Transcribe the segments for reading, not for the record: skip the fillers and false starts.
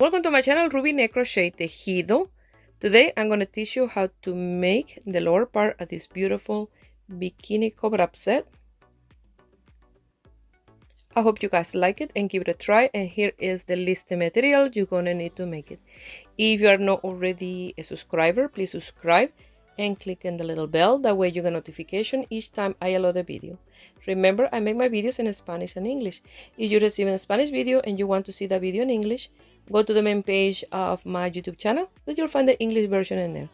Welcome to my channel, Ruby Crochet Tejido. Today I'm going to teach you how to make the lower part of this beautiful bikini cover-up set. I hope you guys like it and give it a try, and here is the list of material you're going to need to make it. If you are not already a subscriber, please subscribe and click on the little bell. That way you get notification each time I upload a video. Remember, I make my videos in Spanish and English. If you receive a Spanish video and you want to see the video in English, go to the main page of my YouTube channel, that you'll find the English version in there.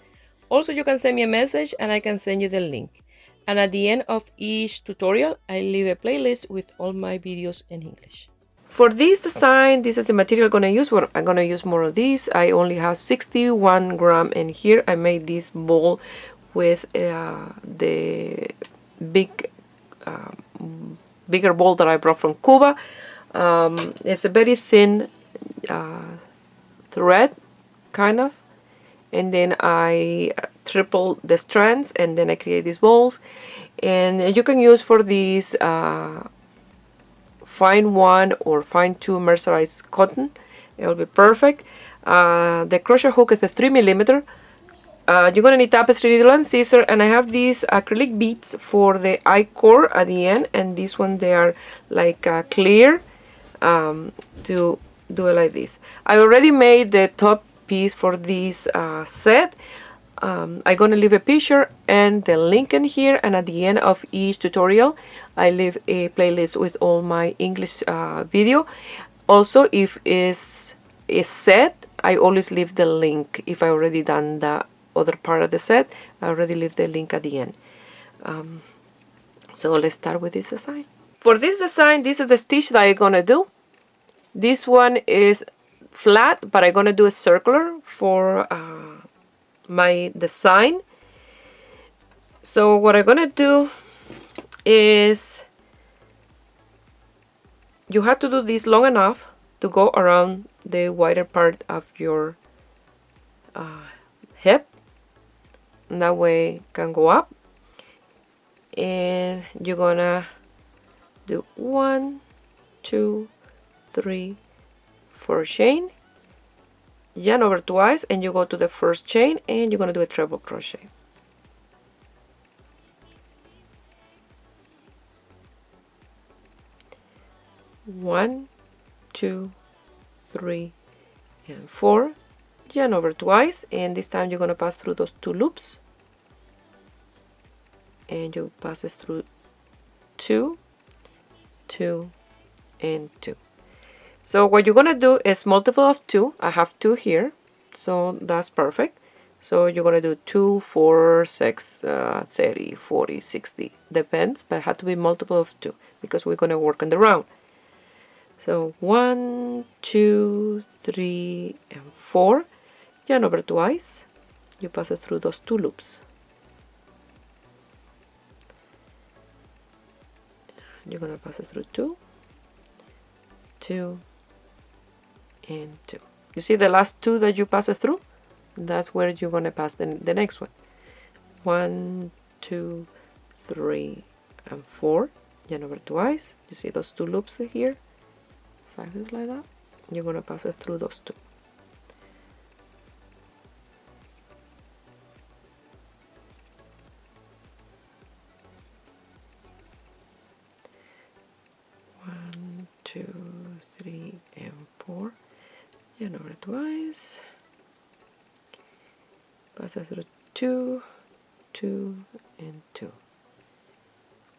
Also, you can send me a message and I can send you the link. And at the end of each tutorial, I leave a playlist with all my videos in English. For this design, this is the material I'm going to use. Well, I'm going to use more of these. I only have 61 grams in here. I made this ball with the bigger ball that I brought from Cuba. It's a very thin thread, kind of. And then I triple the strands, and then I create these balls. And you can use for these fine 1 or fine 2 mercerized cotton. It will be perfect. The crochet hook is a 3mm. You're going to need tapestry needle and scissors, and I have these acrylic beads for the I-core at the end, and this one they are like clear to do it like this. I already made the top piece for this set. I'm going to leave a picture and the link in here, and at the end of each tutorial I leave a playlist with all my English video. Also, if it's a set, I always leave the link. If I already done the other part of the set, I already leave the link at the end. So let's start with this design. For this design, this is the stitch that I'm gonna do. This one is flat, but I'm gonna do a circular for my design. So what I'm gonna do is, you have to do this long enough to go around the wider part of your hip, and that way it can go up. And you're gonna do 1, 2, 3, 4 chain, yarn over twice, and you go to the first chain, and you're gonna do a treble crochet. One, 2, 3, and 4. Yarn over twice, and this time you're gonna pass through those 2 loops, and you pass it through 2, 2, and 2. So what you're gonna do is multiple of 2. I have 2 here, so that's perfect. So you're gonna do 2, 4, 6, 30, 40, 60, depends, but it has to be multiple of 2 because we're gonna work on the round. So 1, 2, 3, and 4. Yarn over twice. You pass it through those 2 loops. You're gonna pass it through 2, 2, and 2. You see the last 2 that you pass it through? That's where you're gonna pass the next one. 1, 2, 3, and 4. Yarn over twice. You see those 2 loops here? Sideways like that. You're gonna pass it through those 2. One, 2, 3, and 4. Yarn over twice. Pass it through 2, 2, and 2.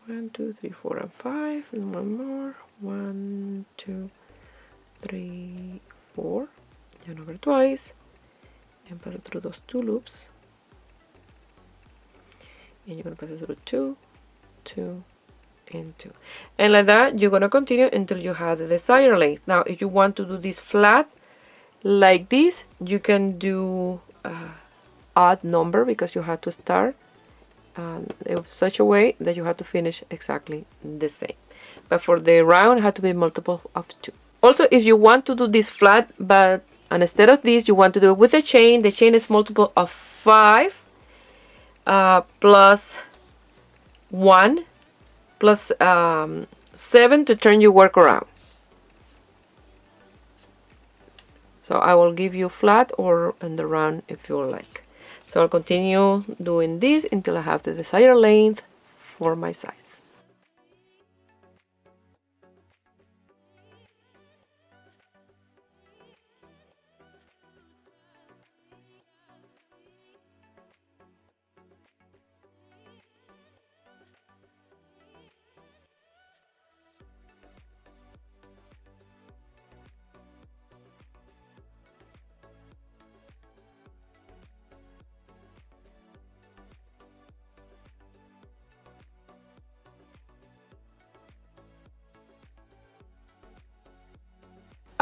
1, 2, 3, 4, and 5, and one more. 1, 2, 3, 4. Yarn over twice, and pass it through those 2 loops. And you're gonna pass it through 2, 2, and 2. And like that, you're gonna continue until you have the desired length. Now, if you want to do this flat like this, you can do odd number because you have to start in such a way that you have to finish exactly the same. But for the round, it has to be multiple of 2. Also, if you want to do this flat, but instead of this, you want to do it with a chain. The chain is multiple of 5 plus 1 plus 7 to turn your work around. So I will give you flat or in the round if you like. So I'll continue doing this until I have the desired length for my size.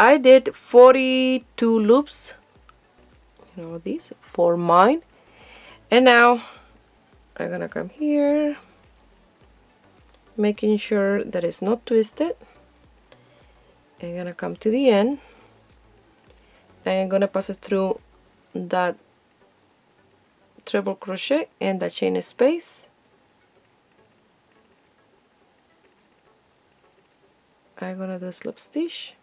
I did 42 loops, you know, these for mine. And now I'm gonna come here, making sure that it's not twisted. I'm gonna come to the end and I'm gonna pass it through that treble crochet and that chain space. I'm gonna do a slip stitch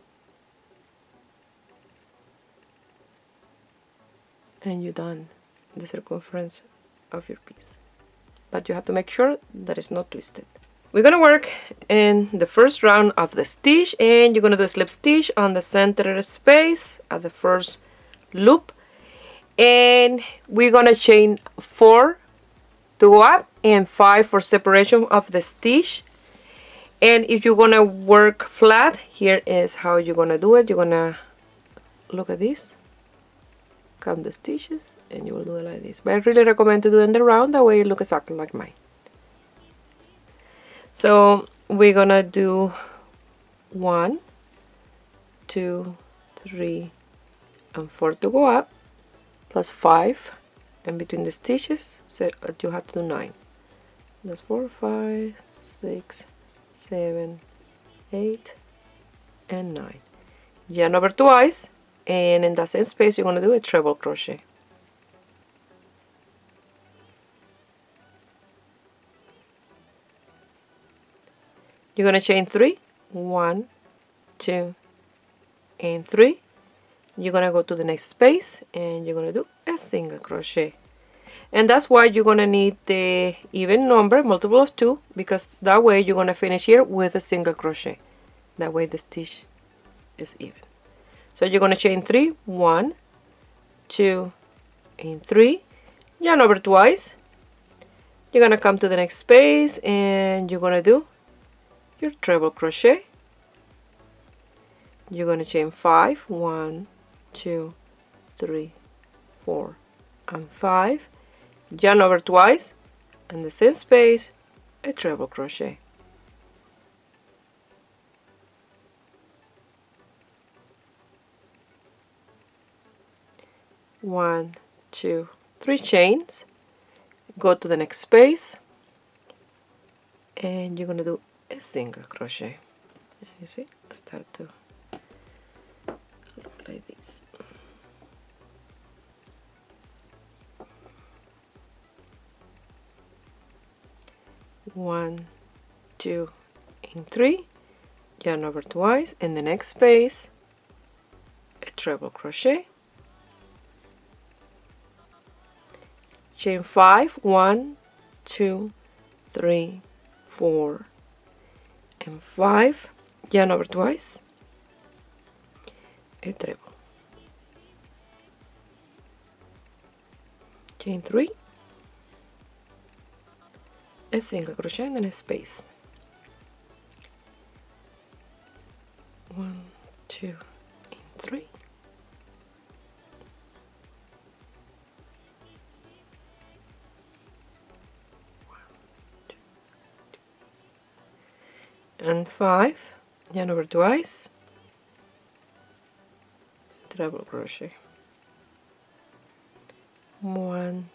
and you're done the circumference of your piece, but you have to make sure that it's not twisted. We're gonna work in the first round of the stitch, and you're gonna do a slip stitch on the center space at the first loop, and we're gonna chain 4 to go up and 5 for separation of the stitch. And if you're gonna work flat, here is how you're gonna do it. You're gonna look at this, count the stitches, and you will do it like this. But I really recommend to do it in the round, that way it looks exactly like mine. So we're gonna do 1, 2, 3, and 4 to go up, plus 5, and between the stitches, so you have to do 9. That's 4, 5, 6, 7, 8, and 9. Yarn over twice, and in that same space you're gonna do a treble crochet. You're gonna chain 3, 1, 2, and 3. You're gonna go to the next space and you're gonna do a single crochet. And that's why you're gonna need the even number, multiple of 2, because that way you're gonna finish here with a single crochet. That way the stitch is even. So you're gonna chain 3, 1, 2, and 3. Yarn over twice. You're gonna come to the next space and you're gonna do your treble crochet. You're gonna chain 5, 1, 2, 3, 4, and 5. Yarn over twice, and the same space, a treble crochet. One, 2, 3 chains. Go to the next space, and you're gonna do a single crochet. You see, I start to look like this. One, 2, and 3. Yarn over twice, in the next space, a treble crochet. Chain 5, 1, 2, 3, 4, and 5. Yarn over twice, a treble. Chain 3, a single crochet in the next space. 1, 2, and 3. And 5, yarn over twice, treble crochet. 1,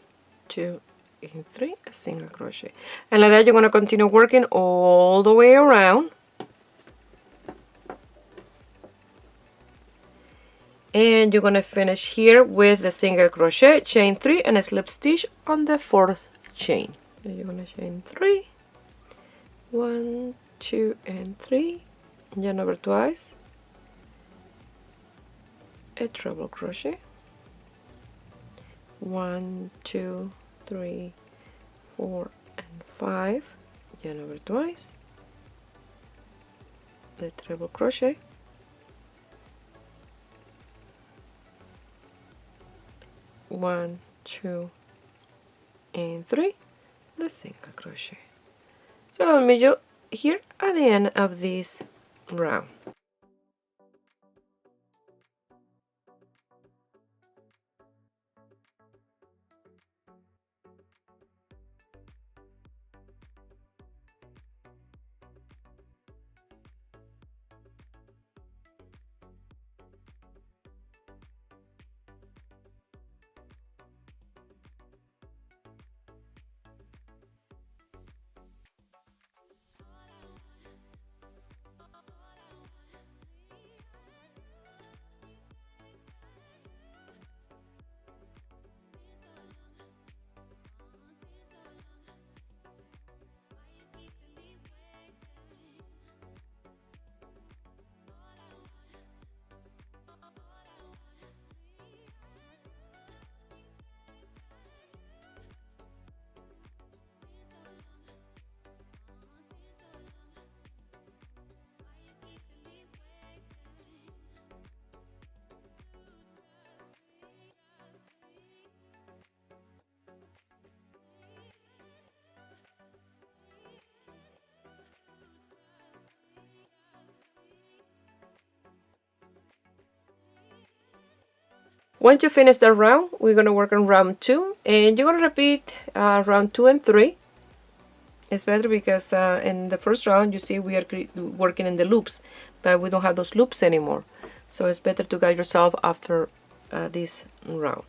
2, and 3, a single crochet. And like that you're going to continue working all the way around. And you're going to finish here with the single crochet, chain 3, and a slip stitch on the 4th chain. So you're going to chain 3, 1, 2, and 3, yarn over twice, a treble crochet, 1, 2, 3, 4 and 5, yarn over twice, the treble crochet, 1, 2 and 3, the single crochet. So I'll meet you here at the end of this round. Once you finish that round, we're going to work on round 2, and you're going to repeat round 2 and 3. It's better because in the first round, you see we are working in the loops, but we don't have those loops anymore. So it's better to guide yourself after this round.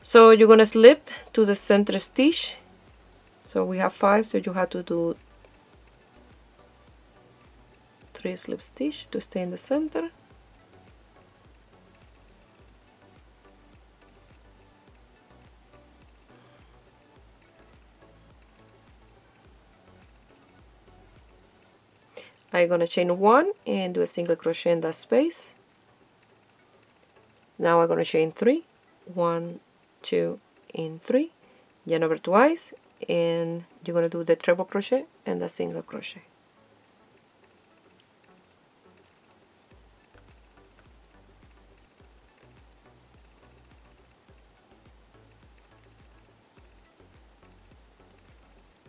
So you're going to slip to the center stitch. So we have 5, so you have to do 3 slip stitch to stay in the center. I'm going to chain 1 and do a single crochet in that space. Now I'm going to chain 3, 1, 2 and 3, yarn over twice, and you're going to do the treble crochet and the single crochet.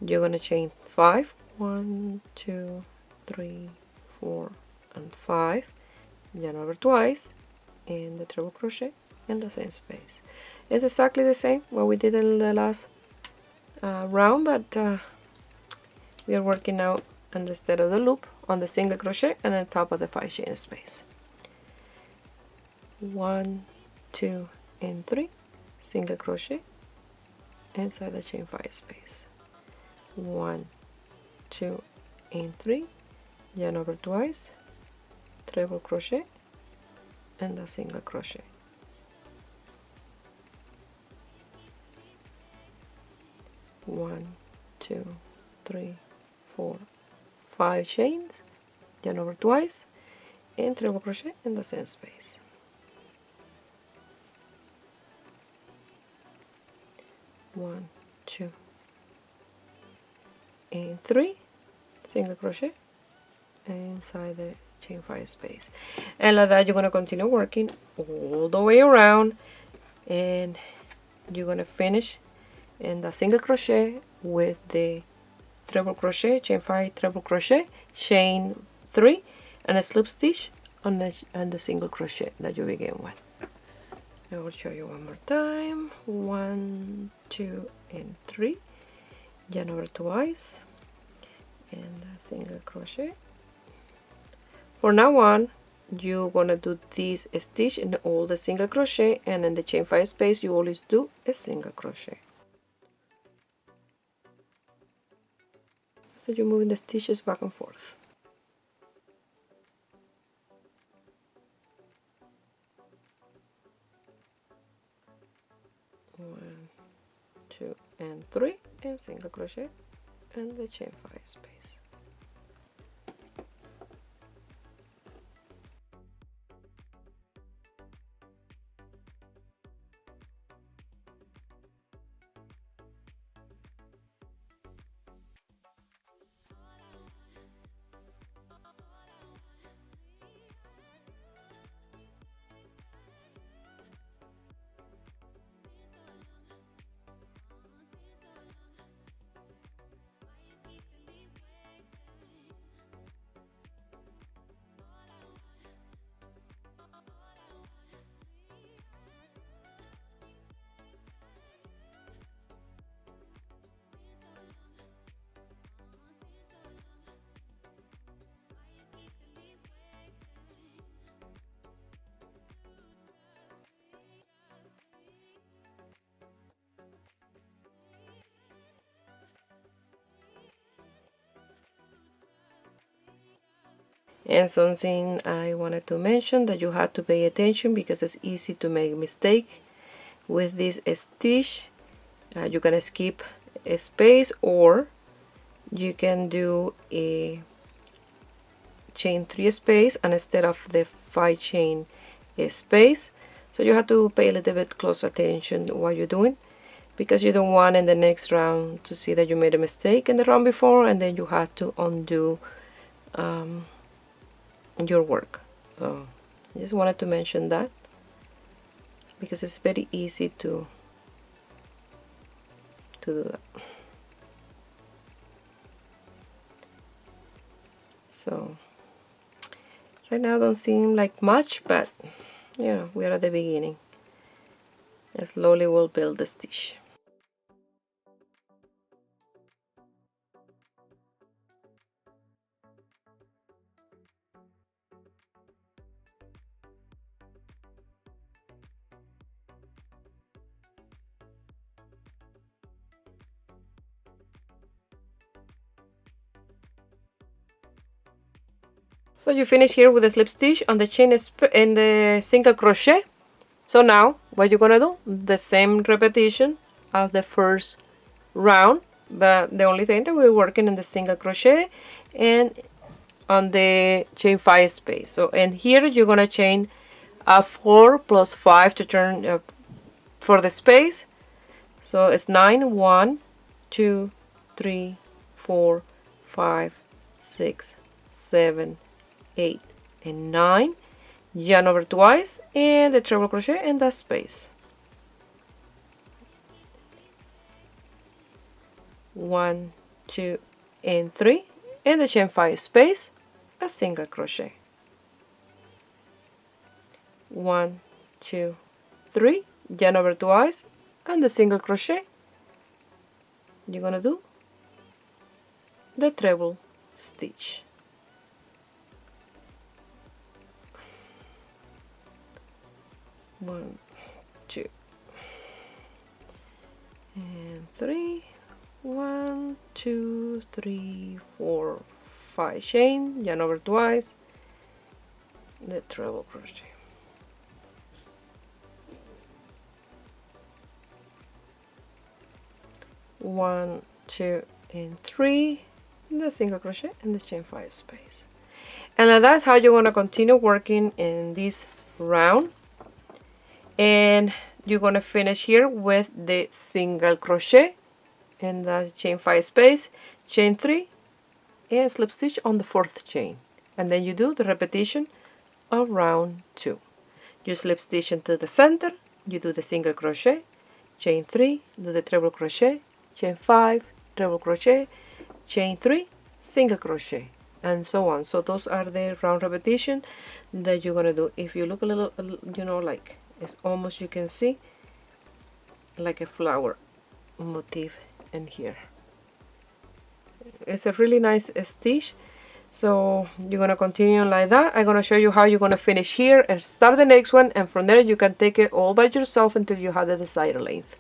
You're going to chain 5, 1, 2, 3, 4 and 5, yarn over twice, and the treble crochet in the same space. It's exactly the same what we did in the last round, but we are working now instead of the loop on the single crochet and on top of the 5 chain space. 1, 2 and 3, single crochet inside the chain 5 space. 1, 2 and 3, yarn over twice, treble crochet and a single crochet. One, 2, 3, 4, 5 chains, yarn over twice, and treble crochet in the same space. 1, 2 and 3, single crochet inside the chain 5 space, and like that you're going to continue working all the way around, and you're going to finish in the single crochet with the treble crochet, chain 5, treble crochet, chain 3 and a slip stitch on the single crochet that you begin with. I will show you one more time. 1, 2 and 3, yarn over twice and a single crochet. For now on, you're gonna do this stitch in all the single crochet, and in the chain 5 space you always do a single crochet. So you're moving the stitches back and forth. One, 2 and 3 and single crochet and the chain 5 space. And something I wanted to mention that you have to pay attention because it's easy to make mistake with this stitch. You can skip a space, or you can do a chain 3 space and instead of the 5 chain space. So you have to pay a little bit close attention to what you're doing, because you don't want in the next round to see that you made a mistake in the round before and then you have to undo your work. So I just wanted to mention that because it's very easy to do that. So right now don't seem like much, but you know, we are at the beginning. And slowly we'll build the stitch. So you finish here with a slip stitch on the chain in the single crochet. So now what you're gonna do, the same repetition of the first round, but the only thing that we're working in the single crochet and on the chain 5 space. So and here you're gonna chain 4 plus 5 to turn for the space. So it's 9, 1, 2, 3, 4, 5, 6, 7, 8, and 9. Yarn over twice and the treble crochet in that space. 1, 2, and 3, and the chain 5 space, a single crochet. 1, 2, 3, yarn over twice, and the single crochet. You're gonna do the treble stitch. 1, 2, and 3. 1, 2, 3, 4, 5 chain, yarn over twice, the treble crochet. One, 2, and 3, the single crochet and the chain 5 space. And that's how you're going to continue working in this round. And you're going to finish here with the single crochet and the chain 5 space, chain 3, and slip stitch on the 4th chain. And then you do the repetition of round 2. You slip stitch into the center, you do the single crochet, chain 3, do the treble crochet, chain 5, treble crochet, chain 3, single crochet, and so on. So those are the round repetition that you're gonna do. If you look a little, you know, like it's almost, you can see like a flower motif in here. It's a really nice stitch. So you're gonna continue like that. I'm gonna show you how you're gonna finish here and start the next one, and from there you can take it all by yourself until you have the desired length.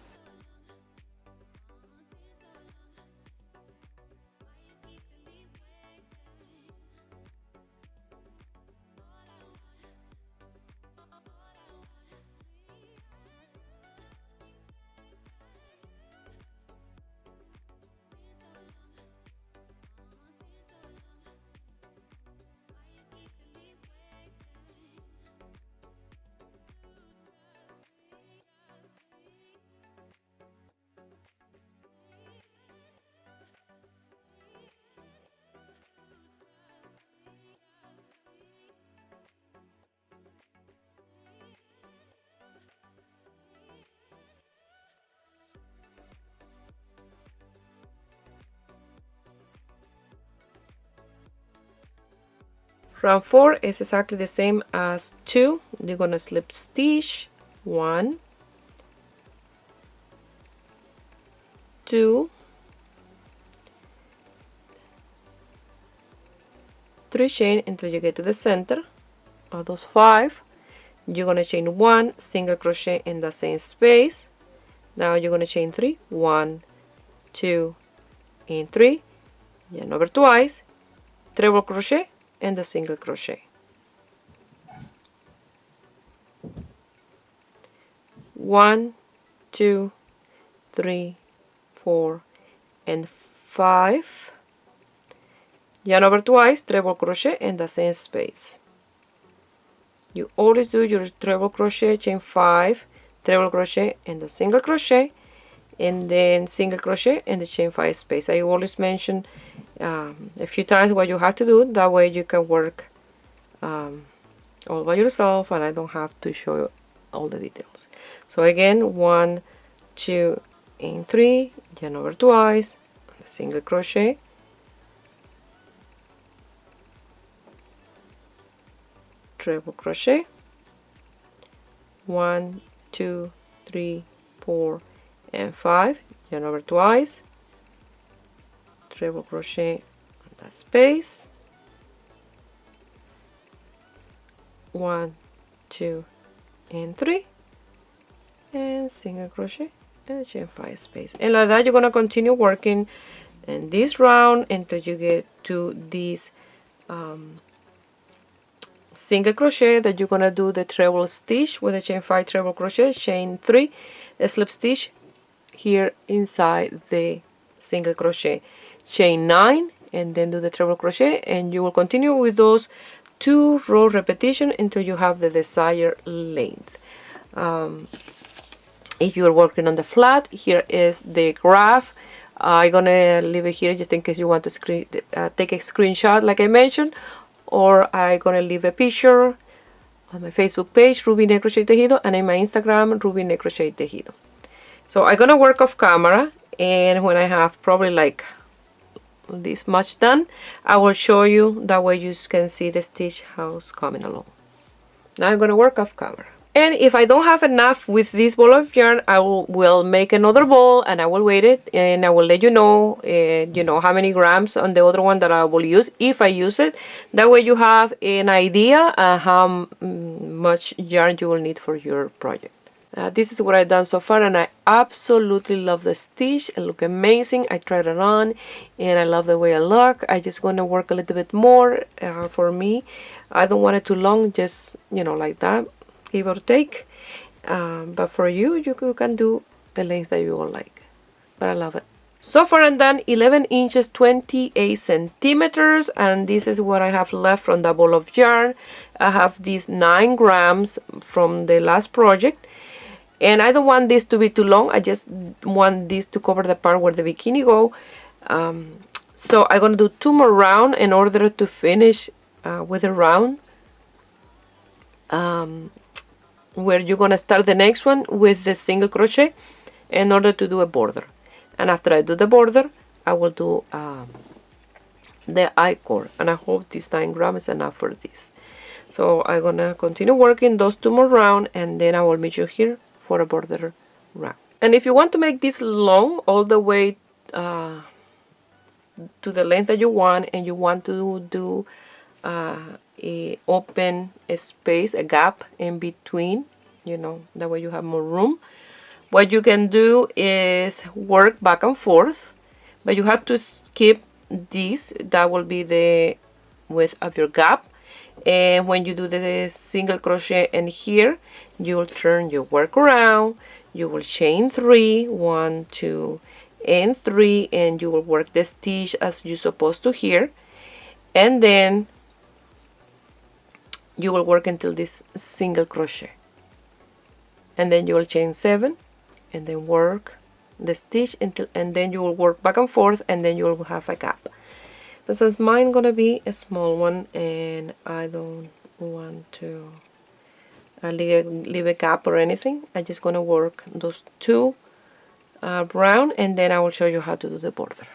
Round 4 is exactly the same as 2. You're gonna slip stitch 1, 2, 3 chain until you get to the center of those 5. You're gonna chain 1 single crochet in the same space. Now you're gonna chain 3, 1, 2, and 3, yarn over twice, treble crochet, and the single crochet. 1, 2, 3, 4, and 5. Yarn over twice, treble crochet in the same space. You always do your treble crochet, chain 5, treble crochet and the single crochet, and then single crochet in the chain 5 space. I always mention a few times what you have to do, that way you can work all by yourself and I don't have to show you all the details. So again, 1, 2, and 3, yarn over twice, single crochet, treble crochet, 1, 2, 3, 4, and 5, yarn over twice, treble crochet in that space, 1, 2, and 3, and single crochet and chain 5 space. And like that you're going to continue working in this round until you get to this single crochet that you're going to do the treble stitch with the chain 5 treble crochet, chain 3, a slip stitch here inside the single crochet, chain 9, and then do the treble crochet, and you will continue with those 2 row repetition until you have the desired length. If you're working on the flat, here is the graph. I'm gonna leave it here just in case you want to take a screenshot like I mentioned, or I'm gonna leave a picture on my Facebook page, Ruby Ne Crochet Tejido, and in my Instagram, Ruby Ne Crochet Tejido. So I'm gonna work off camera, and when I have probably like this much done, I will show you, that way you can see the stitch how it's coming along. Now I'm gonna work off camera. And if I don't have enough with this ball of yarn, I will make another ball and I will weight it, and I will let you know how many grams on the other one that I will use if I use it. That way you have an idea how much yarn you will need for your project. This is what I've done so far, and I absolutely love the stitch. It looks amazing. I tried it on and I love the way it looks. I just want to work a little bit more for me. I don't want it too long, just like that, give or take. But for you can do the length that you will like. But I love it. So far I'm done 11 inches 28 centimeters, and this is what I have left from the ball of yarn. I have these 9 grams from the last project. And I don't want this to be too long. I just want this to cover the part where the bikini go. So I'm going to do 2 more rounds in order to finish with a round. Where you're going to start the next one with the single crochet in order to do a border. And after I do the border, I will do the I-cord. And I hope this 9 grams is enough for this. So I'm going to continue working those 2 more rounds, and then I will meet you here for a border round. And if you want to make this long all the way to the length that you want, and you want to do a open space, a gap in between, that way you have more room, what you can do is work back and forth, but you have to skip this. That will be the width of your gap. And when you do the single crochet in here, you will turn your work around, you will chain 3, 1, 2, and 3, and you will work the stitch as you're supposed to here, and then you will work until this single crochet, and then you will chain 7 and then work the stitch until, and then you will work back and forth, and then you will have a gap. But since mine gonna be a small one and I don't want to leave a gap or anything, I'm just gonna work those 2 round, and then I will show you how to do the border.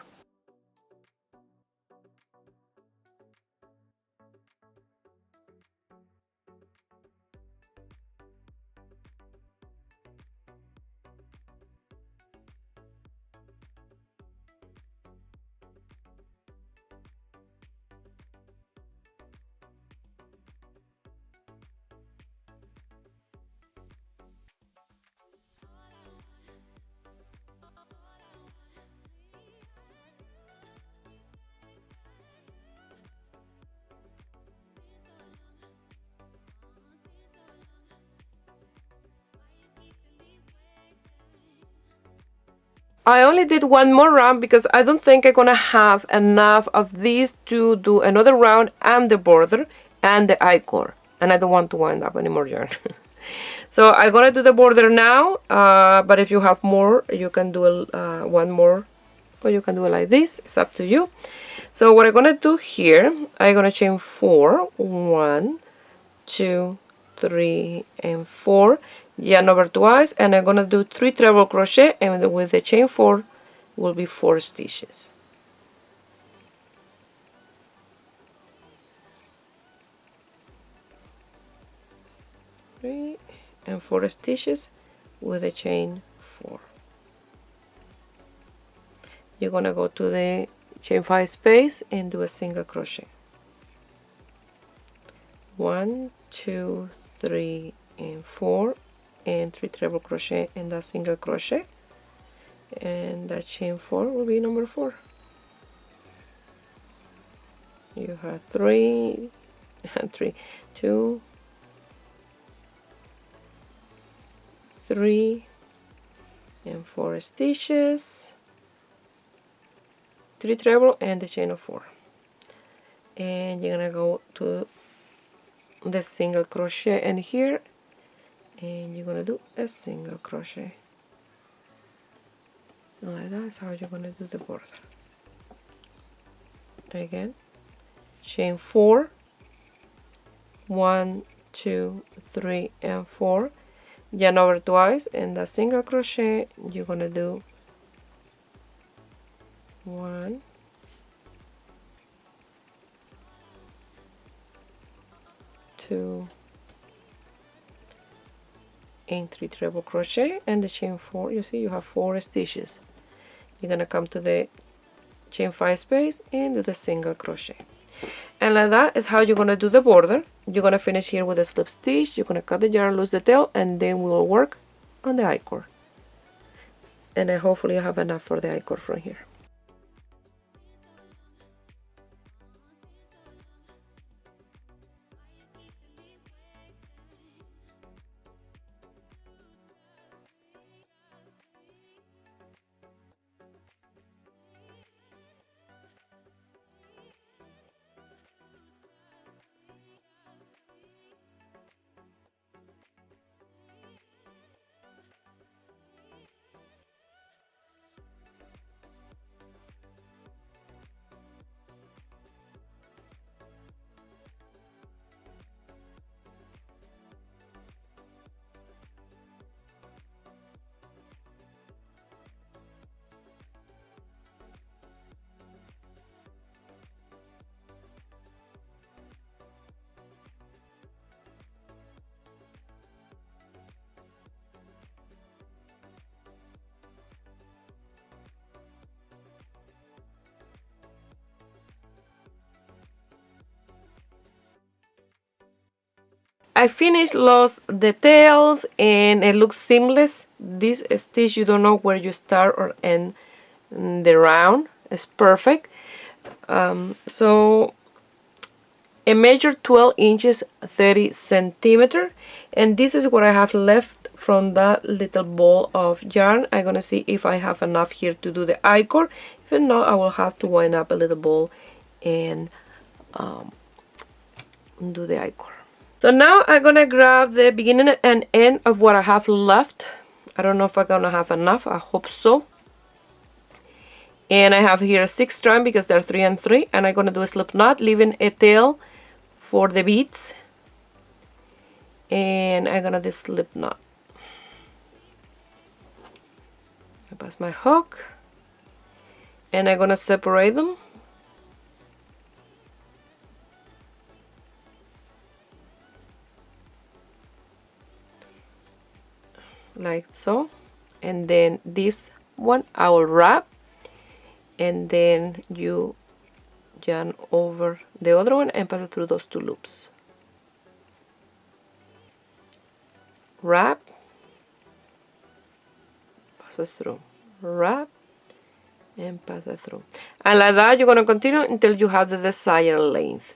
I only did one more round because I don't think I'm gonna have enough of these to do another round and the border and the I-core, and I don't want to wind up any more yarn. So I'm gonna do the border now, but if you have more, you can do one more, or you can do it like this. It's up to you. So what I'm gonna do here, I'm gonna chain 4, 1, 2, 3, and 4, yarn over twice, and I'm gonna do 3 treble crochet, and with the chain 4 will be 4 stitches. Three and 4 stitches with a chain 4. You're gonna go to the chain 5 space and do a single crochet. 1, 2, 3, and 4, and 3 treble crochet in that single crochet, and that chain 4 will be number 4. You have 3 and 3, 2, 3, and 4 stitches, 3 treble and the chain of 4, and you're gonna go to the single crochet in here, and you're gonna do a single crochet, and like that is how you're gonna do the border. Again, chain 4, 1, 2, 3, and 4, yarn over twice, and the single crochet you're gonna do 1, 2, and 3 treble crochet, and the chain 4. You see you have 4 stitches. You're gonna come to the chain 5 space and do the single crochet, and like that is how you're gonna do the border. You're gonna finish here with a slip stitch. You're gonna cut the yarn, lose the tail, and then we will work on the I-core, and then hopefully you have enough for the I-core from here. I finished lost the tails and it looks seamless. This stitch, you don't know where you start or end the round. It's perfect. So I measured 12 inches 30 centimeter, and this is what I have left from that little ball of yarn. I'm gonna see if I have enough here to do the I-core. If not, I will have to wind up a little ball and do the I-core. So now I'm gonna grab the beginning and end of what I have left. I don't know if I'm gonna have enough. I hope so. And I have here a 6 strand because they're 3 and 3, and I'm gonna do a slip knot, leaving a tail for the beads, and I'm gonna do slip knot. I pass my hook, and I'm gonna separate them. Like so, and then this one I will wrap, and then you yarn over the other one and pass it through those 2 loops. Wrap, pass it through, wrap, and pass it through, and like that you're going to continue until you have the desired length.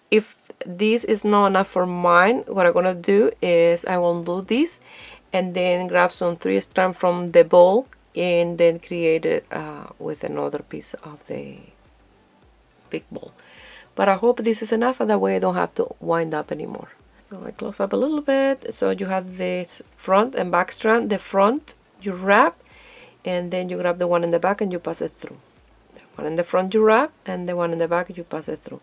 If this is not enough for mine, what I'm going to do is I will do this and then grab some 3 strands from the ball and then create it with another piece of the big ball. But I hope this is enough, and that way I don't have to wind up anymore. So I close up a little bit. So you have this front and back strand. The front you wrap, and then you grab the one in the back and you pass it through. The one in the front you wrap, and the one in the back you pass it through.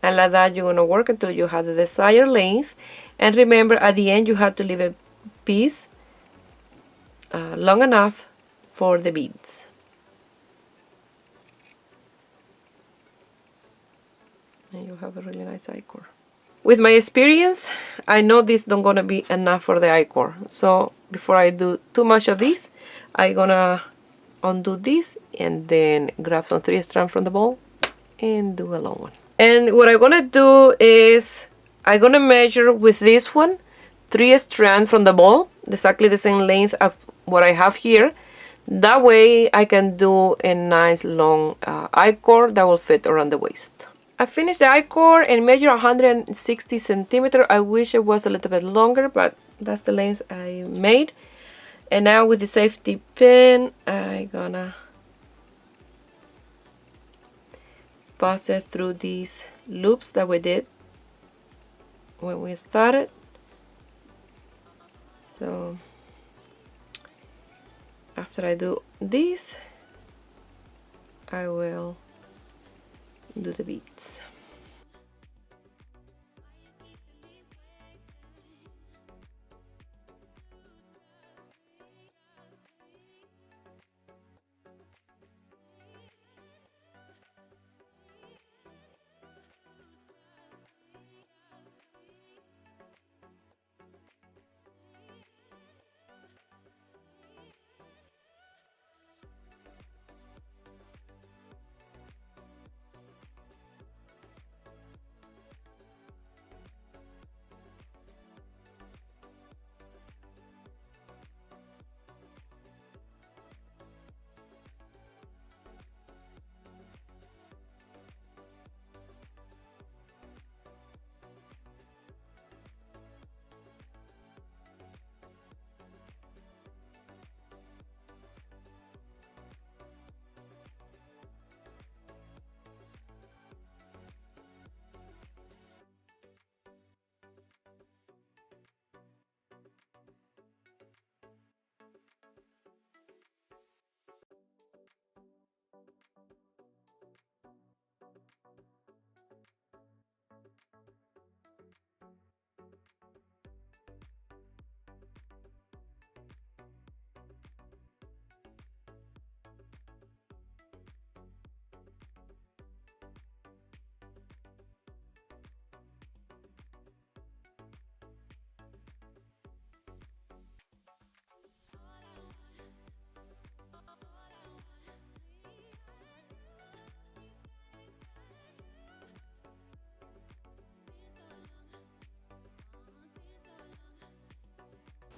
And like that you're going to work until you have the desired length. And remember, at the end you have to leave a piece long enough for the beads. And you have a really nice I-cord. With my experience, I know this don't gonna be enough for the I-cord. So before I do too much of this, I'm gonna undo this and then grab some 3 strands from the ball and do a long one. And what I'm gonna do is I'm gonna measure with this one 3 strands from the ball, exactly the same length of what I have here. That way I can do a nice long I-cord that will fit around the waist. I finished the I-cord and measured 160 centimeters. I wish it was a little bit longer, but that's the length I made. And now with the safety pin, I'm gonna pass it through these loops that we did when we started. So after I do this, I will do the beads.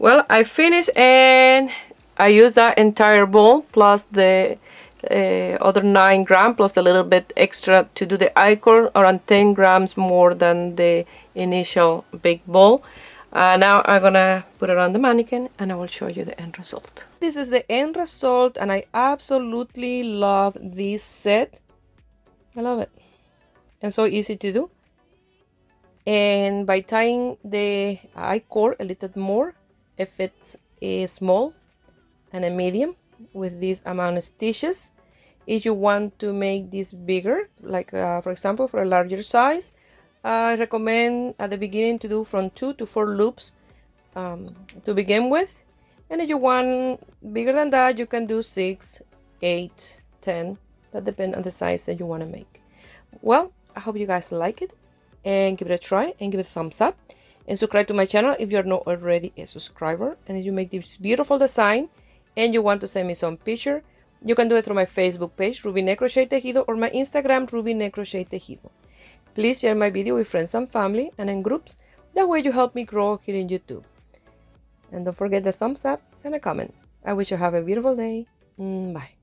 Well, I finished and I used that entire ball plus the other 9 grams plus a little bit extra to do the I-cord, around 10 grams more than the initial big ball. Now I'm gonna put it on the mannequin and I will show you the end result. This is the end result and I absolutely love this set. I love it. And so easy to do. And by tying the I-cord a little more, if it's a small and a medium with this amount of stitches. If you want to make this bigger, like for example for a larger size, I recommend at the beginning to do from 2 to 4 loops to begin with. And if you want bigger than that, you can do 6, 8, 10. That depends on the size that you want to make. Well, I hope you guys like it and give it a try and give it a thumbs up. And subscribe to my channel if you're not already a subscriber. And if you make this beautiful design and you want to send me some picture, you can do it through my Facebook page, Ruby Crochet Tejido, or my Instagram, Ruby Crochet Tejido. Please share my video with friends and family and in groups. That way you help me grow here in YouTube. And don't forget the thumbs up and a comment. I wish you have a beautiful day. Bye.